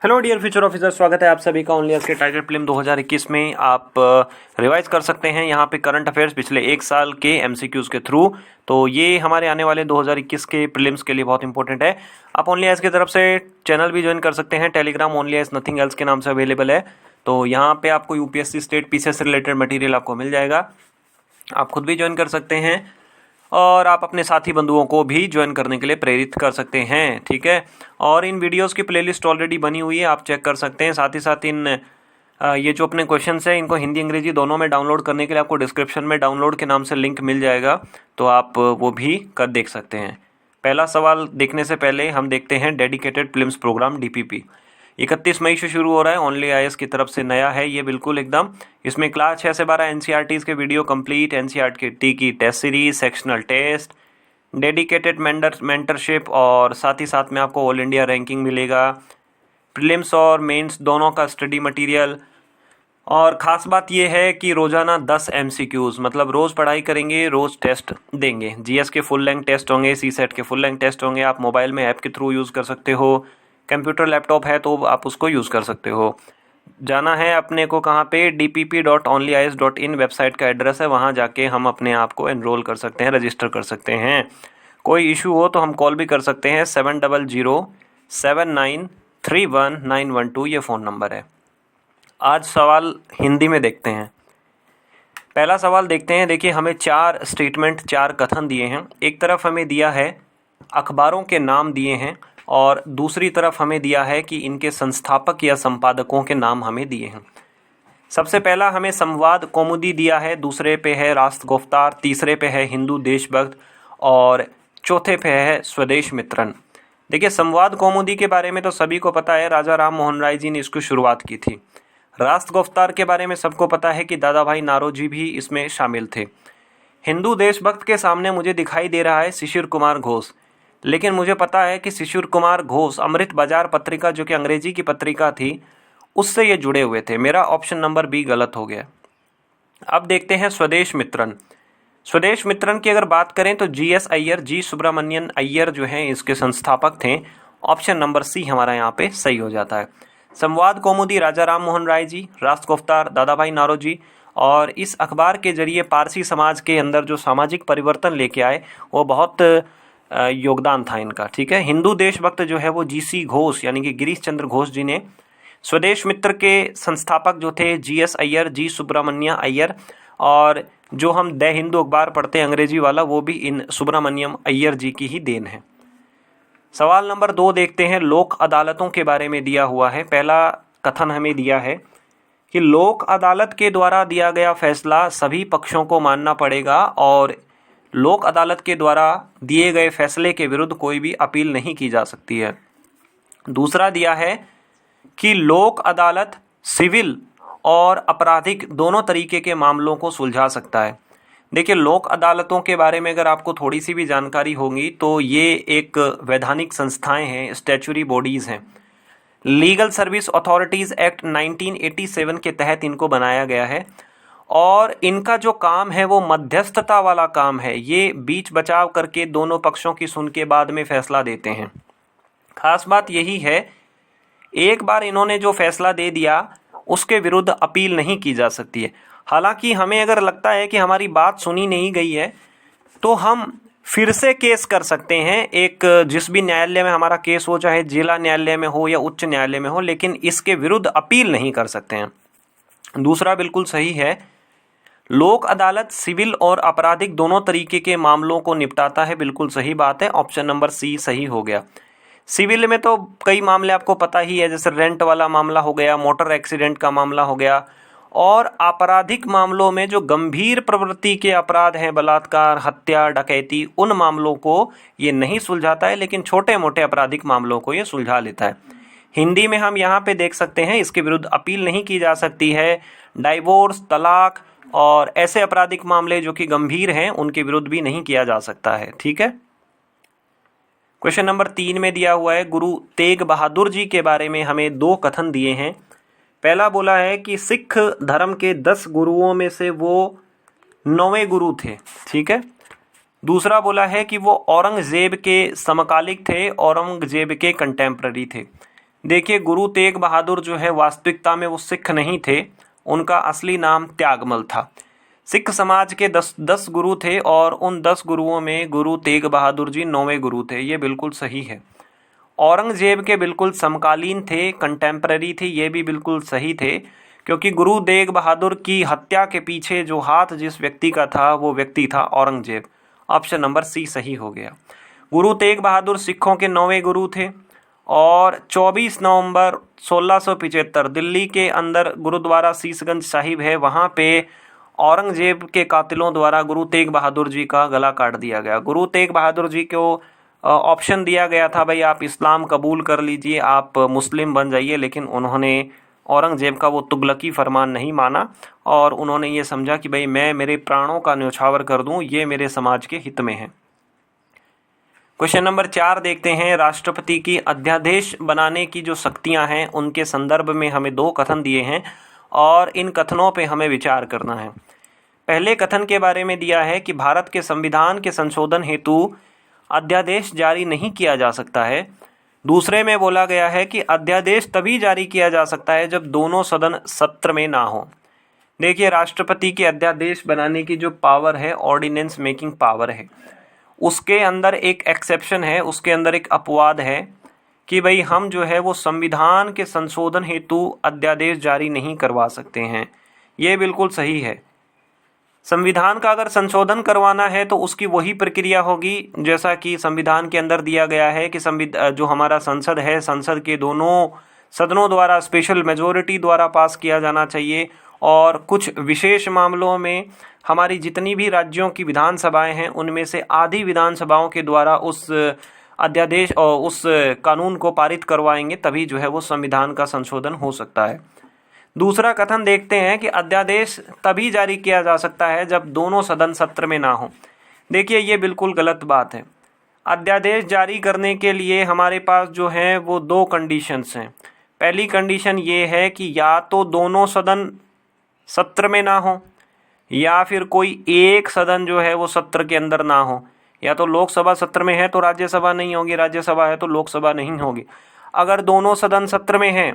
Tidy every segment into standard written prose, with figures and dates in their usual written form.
Hello dear future officer, स्वागत है आप सभी का ओनली आज के टाइगर फिल्म 2021 में। आप रिवाइज कर सकते हैं यहाँ पे करंट अफेयर्स पिछले एक साल के एमसीक्यूज के थ्रू। तो ये हमारे आने वाले 2021 के प्रीलिम्स के लिए बहुत इंपॉर्टेंट है। आप ओनली आज की तरफ से चैनल भी ज्वाइन कर सकते हैं, Telegram only as nothing else के नाम से अवेलेबल है। तो यहाँ पे आपको यूपीएससी स्टेट पीसीएस से रिलेटेड मटेरियल आपको मिल जाएगा, आप खुद भी ज्वाइन कर सकते हैं और आप अपने साथी बंधुओं को भी ज्वाइन करने के लिए प्रेरित कर सकते हैं, ठीक है। और इन वीडियोस की प्लेलिस्ट ऑलरेडी बनी हुई है, आप चेक कर सकते हैं। साथ ही साथ इन ये जो अपने क्वेश्चंस हैं इनको हिंदी अंग्रेजी दोनों में डाउनलोड करने के लिए आपको डिस्क्रिप्शन में डाउनलोड के नाम से लिंक मिल जाएगा, तो आप वो भी कर देख सकते हैं। पहला सवाल देखने से पहले हम देखते हैं डेडिकेटेड प्रीलिम्स प्रोग्राम डीपीपी 31 मई से शुरू हो रहा है। ओनली आईएएस की तरफ से नया है ये बिल्कुल एकदम। इसमें क्लास 6 से 12 एनसीईआरटीज़ के वीडियो कंप्लीट, एनसीईआरटी की test series, sectional test, dedicated mentorship और साथ ही साथ में आपको ऑल इंडिया रैंकिंग मिलेगा, प्रीलिम्स और मेंस दोनों का स्टडी मटेरियल। और ख़ास बात यह है कि रोज़ाना 10 एमसीक्यूज़, मतलब रोज़ पढ़ाई करेंगे, रोज़ टेस्ट देंगे। जीएस के फुल लेंथ टेस्ट होंगे, सीसेट के फुल लेंथ टेस्ट होंगे। आप मोबाइल में ऐप के थ्रू यूज़ कर सकते हो, कंप्यूटर लैपटॉप है तो आप उसको यूज़ कर सकते हो। जाना है अपने को कहाँ पे, dpp.onlyis.in वेबसाइट का एड्रेस है, वहाँ जाके हम अपने आप को एनरोल कर सकते हैं, रजिस्टर कर सकते हैं। कोई इशू हो तो हम कॉल भी कर सकते हैं, 7007931912 ये फ़ोन नंबर है। आज सवाल हिंदी में देखते हैं। पहला सवाल देखते हैं। देखिए, हमें 4 स्टेटमेंट, 4 कथन दिए हैं। एक तरफ हमें दिया है अखबारों के नाम दिए हैं और दूसरी तरफ हमें दिया है कि इनके संस्थापक या संपादकों के नाम हमें दिए हैं। सबसे पहला हमें संवाद कौमुदी दिया है, दूसरे पे है राष्ट्र गुफ्तार, तीसरे पे है हिंदू देशभक्त और चौथे पे है स्वदेश मित्रन। देखिए, संवाद कौमुदी के बारे में तो सभी को पता है, राजा राम मोहन राय जी ने इसको शुरुआत की थी। राष्ट्र गुफ्तार के बारे में सबको पता है कि दादा भाई नारोजी भी इसमें शामिल थे। हिंदू देशभक्त के सामने मुझे दिखाई दे रहा है शिशिर कुमार घोष, लेकिन मुझे पता है कि शिशिर कुमार घोष अमृत बाजार पत्रिका, जो कि अंग्रेजी की पत्रिका थी, उससे ये जुड़े हुए थे। मेरा ऑप्शन नंबर बी गलत हो गया। अब देखते हैं स्वदेश मित्रन। स्वदेश मित्रन की अगर बात करें तो जीएस अय्यर, जी सुब्रमण्यन अय्यर जो हैं इसके संस्थापक थे। ऑप्शन नंबर सी हमारा यहाँ पे सही हो जाता है। संवाद कौमुदी राजा राम मोहन राय जी, राष्ट्र गुफ्तार दादा भाई नारोजी, और इस अखबार के जरिए पारसी समाज के अंदर जो सामाजिक परिवर्तन लेके आए वो बहुत योगदान था इनका, ठीक है। हिंदू देशभक्त जो है वो जीसी घोष यानी कि गिरीश चंद्र घोष जी ने। स्वदेश मित्र के संस्थापक जो थे जीएस अय्यर, जी सुब्रमण्य अय्यर, और जो हम द हिंदू अखबार पढ़ते हैं अंग्रेजी वाला, वो भी इन सुब्रमण्यम अय्यर जी की ही देन है। सवाल नंबर 2 देखते हैं। लोक अदालतों के बारे में दिया हुआ है। पहला कथन हमें दिया है कि लोक अदालत के द्वारा दिया गया फैसला सभी पक्षों को मानना पड़ेगा और लोक अदालत के द्वारा दिए गए फैसले के विरुद्ध कोई भी अपील नहीं की जा सकती है। दूसरा दिया है कि लोक अदालत सिविल और आपराधिक दोनों तरीके के मामलों को सुलझा सकता है। देखिए, लोक अदालतों के बारे में अगर आपको थोड़ी सी भी जानकारी होगी तो ये एक वैधानिक संस्थाएं हैं, स्टैच्यूरी बॉडीज़ हैं। लीगल सर्विस अथॉरिटीज़ एक्ट 1987 के तहत इनको बनाया गया है और इनका जो काम है वो मध्यस्थता वाला काम है। ये बीच बचाव करके दोनों पक्षों की सुन के बाद में फैसला देते हैं। खास बात यही है, एक बार इन्होंने जो फैसला दे दिया उसके विरुद्ध अपील नहीं की जा सकती है। हालांकि हमें अगर लगता है कि हमारी बात सुनी नहीं गई है तो हम फिर से केस कर सकते हैं, एक जिस भी न्यायालय में हमारा केस हो, चाहे जिला न्यायालय में हो या उच्च न्यायालय में हो, लेकिन इसके विरुद्ध अपील नहीं कर सकते हैं। दूसरा बिल्कुल सही है, लोक अदालत सिविल और आपराधिक दोनों तरीके के मामलों को निपटाता है, बिल्कुल सही बात है। ऑप्शन नंबर सी सही हो गया। सिविल में तो कई मामले आपको पता ही है, जैसे रेंट वाला मामला हो गया, मोटर एक्सीडेंट का मामला हो गया, और आपराधिक मामलों में जो गंभीर प्रवृत्ति के अपराध हैं, बलात्कार, हत्या, डकैती, उन मामलों को ये नहीं सुलझाता है, लेकिन छोटे मोटे आपराधिक मामलों को ये सुलझा लेता है। हिंदी में हम यहाँ पे देख सकते हैं इसके विरुद्ध अपील नहीं की जा सकती है। डाइवोर्स, तलाक और ऐसे आपराधिक मामले जो कि गंभीर हैं उनके विरुद्ध भी नहीं किया जा सकता है, ठीक है। क्वेश्चन नंबर 3 में दिया हुआ है, गुरु तेग बहादुर जी के बारे में हमें 2 कथन दिए हैं। पहला बोला है कि सिख धर्म के 10 गुरुओं में से वो 9वें गुरु थे, ठीक है। दूसरा बोला है कि वो औरंगजेब के समकालिक थे, औरंगजेब के कंटेम्प्ररी थे। देखिए गुरु तेग बहादुर जो है वास्तविकता में वो सिख नहीं थे, उनका असली नाम त्यागमल था। सिख समाज के 10 गुरु थे और उन 10 गुरुओं में गुरु तेग बहादुर जी 9वें गुरु थे, ये बिल्कुल सही है। औरंगजेब के बिल्कुल समकालीन थे, कंटेम्पररी थे, ये भी बिल्कुल सही थे, क्योंकि गुरु तेग बहादुर की हत्या के पीछे जो हाथ जिस व्यक्ति का था वो व्यक्ति था औरंगजेब। ऑप्शन नंबर सी सही हो गया। गुरु तेग बहादुर सिखों के 9वें गुरु थे और 24 नवंबर 1675 दिल्ली के अंदर गुरुद्वारा शीशगंज साहिब है, वहाँ पे औरंगजेब के कातिलों द्वारा गुरु तेग बहादुर जी का गला काट दिया गया। गुरु तेग बहादुर जी को ऑप्शन दिया गया था, भाई आप इस्लाम कबूल कर लीजिए, आप मुस्लिम बन जाइए, लेकिन उन्होंने औरंगजेब का वो तुगलकी फरमान नहीं माना और उन्होंने ये समझा कि भाई मैं मेरे प्राणों का न्यौछावर कर दूं, ये मेरे समाज के हित में है। क्वेश्चन नंबर 4 देखते हैं। राष्ट्रपति की अध्यादेश बनाने की जो शक्तियां हैं उनके संदर्भ में हमें 2 कथन दिए हैं और इन कथनों पे हमें विचार करना है। पहले कथन के बारे में दिया है कि भारत के संविधान के संशोधन हेतु अध्यादेश जारी नहीं किया जा सकता है। दूसरे में बोला गया है कि अध्यादेश तभी जारी किया जा सकता है जब दोनों सदन सत्र में ना हो। देखिए राष्ट्रपति के अध्यादेश बनाने की जो पावर है, ऑर्डिनेंस मेकिंग पावर है, उसके अंदर एक एक्सेप्शन है, उसके अंदर एक अपवाद है कि भाई हम जो है वो संविधान के संशोधन हेतु अध्यादेश जारी नहीं करवा सकते हैं। ये बिल्कुल सही है। संविधान का अगर संशोधन करवाना है तो उसकी वही प्रक्रिया होगी जैसा कि संविधान के अंदर दिया गया है कि जो हमारा संसद है, संसद के दोनों सदनों द्वारा स्पेशल मेजॉरिटी द्वारा पास किया जाना चाहिए और कुछ विशेष मामलों में हमारी जितनी भी राज्यों की विधानसभाएं हैं उनमें से आधी विधानसभाओं के द्वारा उस अध्यादेश और उस कानून को पारित करवाएंगे, तभी जो है वो संविधान का संशोधन हो सकता है। दूसरा कथन देखते हैं कि अध्यादेश तभी जारी किया जा सकता है जब दोनों सदन सत्र में ना हो। देखिए ये बिल्कुल गलत बात है। अध्यादेश जारी करने के लिए हमारे पास जो है वो 2 कंडीशंस हैं। पहली कंडीशन ये है कि या तो दोनों सदन सत्र में ना हो या फिर कोई एक सदन जो है वो सत्र के अंदर ना हो। या तो लोकसभा सत्र में है तो राज्यसभा नहीं होगी, राज्यसभा है तो लोकसभा नहीं होगी। अगर दोनों सदन सत्र में हैं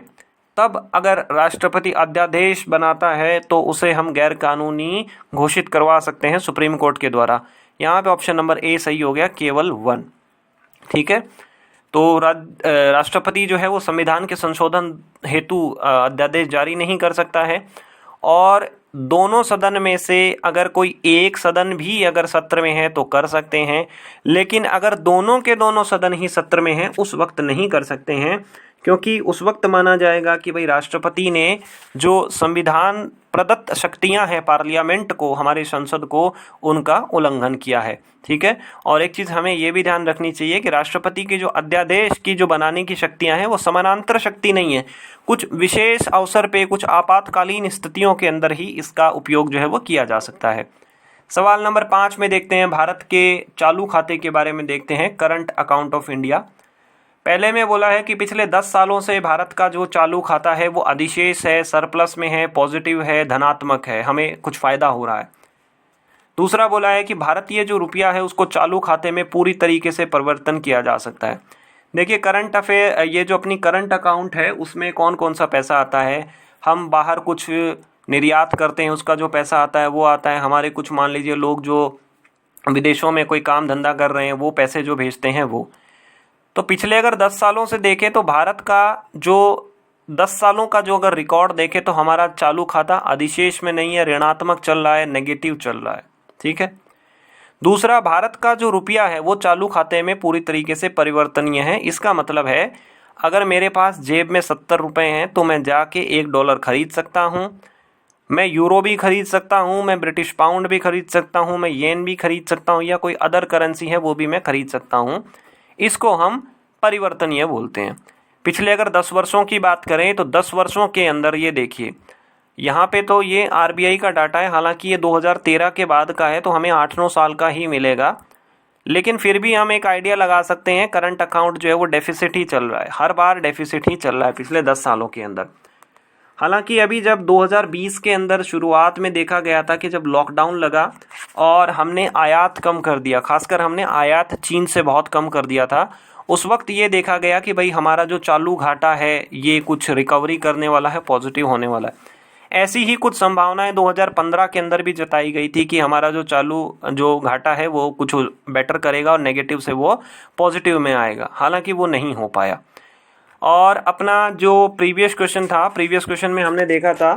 तब अगर राष्ट्रपति अध्यादेश बनाता है तो उसे हम गैर कानूनी घोषित करवा सकते हैं सुप्रीम कोर्ट के द्वारा। यहाँ पे ऑप्शन नंबर ए सही हो गया, केवल 1। ठीक है, तो राष्ट्रपति जो है वो संविधान के संशोधन हेतु अध्यादेश जारी नहीं कर सकता है और दोनों सदन में से अगर कोई एक सदन भी अगर सत्र में है तो कर सकते हैं, लेकिन अगर दोनों के दोनों सदन ही सत्र में हैं उस वक्त नहीं कर सकते हैं, क्योंकि उस वक्त माना जाएगा कि भाई राष्ट्रपति ने जो संविधान प्रदत्त शक्तियां हैं पार्लियामेंट को, हमारे संसद को, उनका उल्लंघन किया है। ठीक है, और एक चीज़ हमें ये भी ध्यान रखनी चाहिए कि राष्ट्रपति के जो अध्यादेश की जो बनाने की शक्तियां हैं वो समानांतर शक्ति नहीं है। कुछ विशेष अवसर पे, कुछ आपातकालीन स्थितियों के अंदर ही इसका उपयोग जो है वो किया जा सकता है। सवाल नंबर 5 में देखते हैं, भारत के चालू खाते के बारे में देखते हैं, करंट अकाउंट ऑफ इंडिया। पहले में बोला है कि पिछले 10 सालों से भारत का जो चालू खाता है वो अधिशेष है, सरप्लस में है, पॉजिटिव है, धनात्मक है, हमें कुछ फ़ायदा हो रहा है। दूसरा बोला है कि भारतीय जो रुपया है उसको चालू खाते में पूरी तरीके से परिवर्तन किया जा सकता है। देखिए करंट अफेयर, ये जो अपनी करंट अकाउंट है उसमें कौन कौन सा पैसा आता है, हम बाहर कुछ निर्यात करते हैं उसका जो पैसा आता है वो आता है, हमारे कुछ मान लीजिए लोग जो विदेशों में कोई काम धंधा कर रहे हैं वो पैसे जो भेजते हैं वो। तो पिछले अगर 10 सालों से देखें तो भारत का जो 10 सालों का जो अगर रिकॉर्ड देखें तो हमारा चालू खाता अधिशेष में नहीं है, ऋणात्मक चल रहा है, नेगेटिव चल रहा है। ठीक है, दूसरा भारत का जो रुपया है वो चालू खाते में पूरी तरीके से परिवर्तनीय है। इसका मतलब है अगर मेरे पास जेब में 70 रुपये हैं तो मैं जाके $1 खरीद सकता हूँ, मैं यूरो भी खरीद सकता हूँ, मैं ब्रिटिश पाउंड भी खरीद सकता हूँ, मैं येन भी खरीद सकता हूँ, या कोई अदर करेंसी है वो भी मैं खरीद सकता हूँ। इसको हम परिवर्तनीय बोलते हैं। पिछले अगर 10 वर्षों की बात करें तो 10 वर्षों के अंदर ये देखिए, यहाँ पे तो ये आरबीआई का डाटा है, हालांकि ये 2013 के बाद का है तो हमें 8-9 साल का ही मिलेगा, लेकिन फिर भी हम एक आइडिया लगा सकते हैं करंट अकाउंट जो है वो डेफिसिट ही चल रहा है, हर बार डेफिसिट ही चल रहा है पिछले 10 सालों के अंदर। हालांकि अभी जब 2020 के अंदर शुरुआत में देखा गया था कि जब लॉकडाउन लगा और हमने आयात कम कर दिया, खासकर हमने आयात चीन से बहुत कम कर दिया था, उस वक्त ये देखा गया कि भाई हमारा जो चालू घाटा है ये कुछ रिकवरी करने वाला है, पॉजिटिव होने वाला है। ऐसी ही कुछ संभावनाएं 2015 के अंदर भी जताई गई थी कि हमारा जो घाटा है वो कुछ बेटर करेगा और नेगेटिव से वो पॉजिटिव में आएगा। हालांकि वो नहीं हो पाया। और अपना जो प्रीवियस क्वेश्चन में हमने देखा था,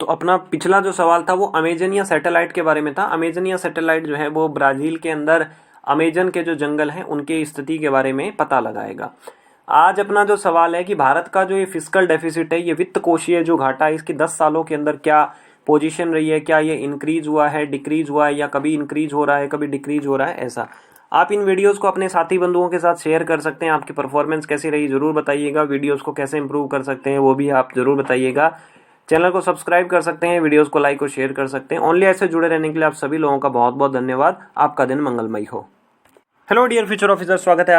तो अपना पिछला जो सवाल था वो अमेजनिया सैटेलाइट के बारे में था। अमेजनिया सैटेलाइट जो है वो ब्राज़ील के अंदर अमेजन के जो जंगल हैं उनके स्थिति के बारे में पता लगाएगा। आज अपना जो सवाल है कि भारत का जो ये फिस्कल डेफिसिट है, ये वित्त कोषीय जो घाटा है, इसकी 10 सालों के अंदर क्या पोजीशन रही है, क्या ये इंक्रीज हुआ है, डिक्रीज हुआ है, या कभी इंक्रीज हो रहा है कभी डिक्रीज हो रहा है। ऐसा आप इन वीडियोस को अपने साथी बंधुओं के साथ शेयर कर सकते हैं। आपकी परफॉर्मेंस कैसी रही ज़रूर बताइएगा। वीडियोस को कैसे इंप्रूव कर सकते हैं वो भी आप ज़रूर बताइएगा। चैनल को सब्सक्राइब कर सकते हैं, वीडियोस को लाइक और शेयर कर सकते हैं। ओनली ऐसे जुड़े रहने के लिए आप सभी लोगों का बहुत बहुत धन्यवाद। आपका दिन मंगलमय हो। हेलो डियर फ्यूचर ऑफिसर, स्वागत है